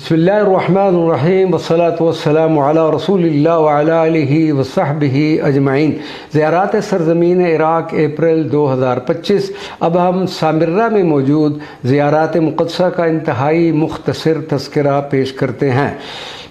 बिस्मिल्लाहिर्रहमानिर्रहीम वस्सलातु वस्सलामु अला रसूलिल्लाह व अला आलिहि व सहबिहि अजमईन। ज़ियारात सरज़मीन इराक़ अप्रैल 2025। अब हम सामिर्रा में मौजूद ज़ियारात मुक़द्दसा का इंतहाई मुख्तसर तज़किरा पेश करते हैं।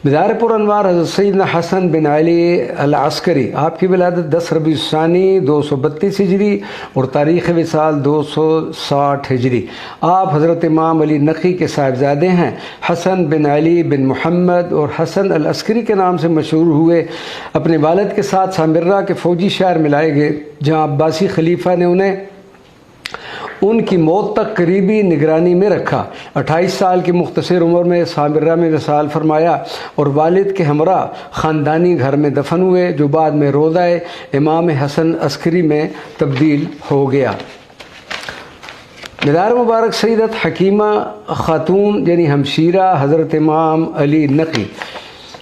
मज़ार पुरअनवार हज़रत सैयदना हसन बिन अली अल अस्करी, आपकी विलादत 10 रबीउ सानी 232 हिजरी और तारीख़ विसाल 260 हिजरी। आप हज़रत इमाम अली नक़ी के साहिबजादे हैं। हसन बिन अली बिन मोहम्मद और हसन अल अस्करी के नाम से मशहूर हुए। अपने वालिद के साथ सामिर्रा के फ़ौजी शहर में लाए गए, जहाँ अब्बासी खलीफा ने उन्हें उनकी मौत तक करीबी निगरानी में रखा। 28 साल की मुख्तसर उम्र में सामिर्रा में विसाल फरमाया और वालिद के हमरा ख़ानदानी घर में दफन हुए, जो बाद में रोज़ाए इमाम हसन अस्करी में तब्दील हो गया। मज़ार मुबारक सैयदत हकीमा खातून यानी हमशीरा हज़रत इमाम अली नक़ी।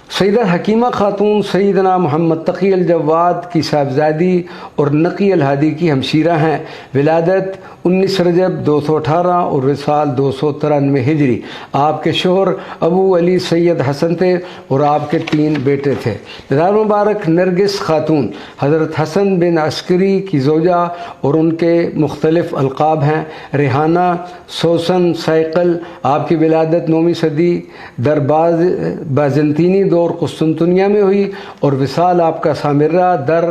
सैयदत हकीमा खातून सैयदना मोहम्मद तक़ी अल जवाद की साहबजादी और नक़ी अल हादी की हमशीरा हैं। विलादत 19 रजब 218 और विसाल 293 हिजरी। आपके शोहर अबू अली सैयद हसन थे और आपके 3 बेटे थे। मज़ार मुबारक नरगिस खातून हज़रत हसन बिन अस्करी की ज़ौजा और उनके मुख्तलिफ़ अलक़ाब हैं। रिहाना, सोसन, सैक़ल। आपकी विलादत 9वीं सदी दरबाज बाज़ंतीनी दौर कुस्तुनतुनिया में हुई और विसाल आपका सामिर्रा दर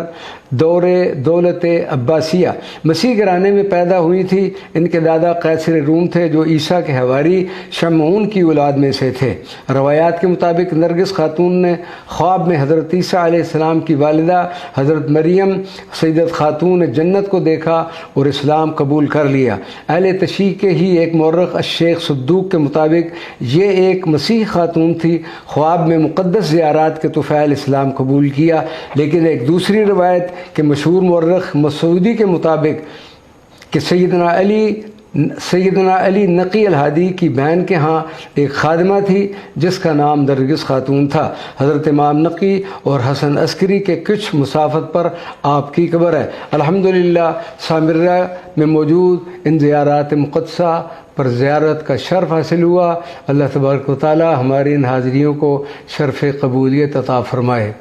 दौरे दौलत अब्बासिया मसीह घराने में पैदा हुई थी। इनके दादा कैसर रूम थे, जो ईसा के हवारी शमऊन की औलाद में से थे। रवायात के मुताबिक नरगिस खातून ने ख्वाब में हज़रत ईसा अलैहिस्सलाम की वालिदा हज़रत मरियम सैयदत खातून जन्नत को देखा और इस्लाम कबूल कर लिया। अहले तशरीह के ही एक मौरख़ शेख सद्दूक के मुताबिक ये एक मसीह खातून थी। ख्वाब में मुक़द्दस ज़ियारात के तुफ़ैल इस्लाम कबूल किया। लेकिन एक दूसरी रवायत के मशहूर मौरख़ मसूदी के मुताबिक कि सैयदना अली नक़ी अल हादी की बहन के यहाँ एक खादिमा थी, जिसका नाम नरगिस खातून था। हज़रत इमाम नक़ी और हसन अस्करी के कुछ मुसाफ़त पर आपकी कब्र है। अल्हम्दुलिल्लाह सामिर्रा में मौजूद इन ज़ियारात मुक़द्दसा पर ज़ियारत का शर्फ़ हासिल हुआ। अल्लाह तबारक व तआला हमारे इन हाज़िरियों को शर्फ़ क़बूलियत अता फ़रमाए।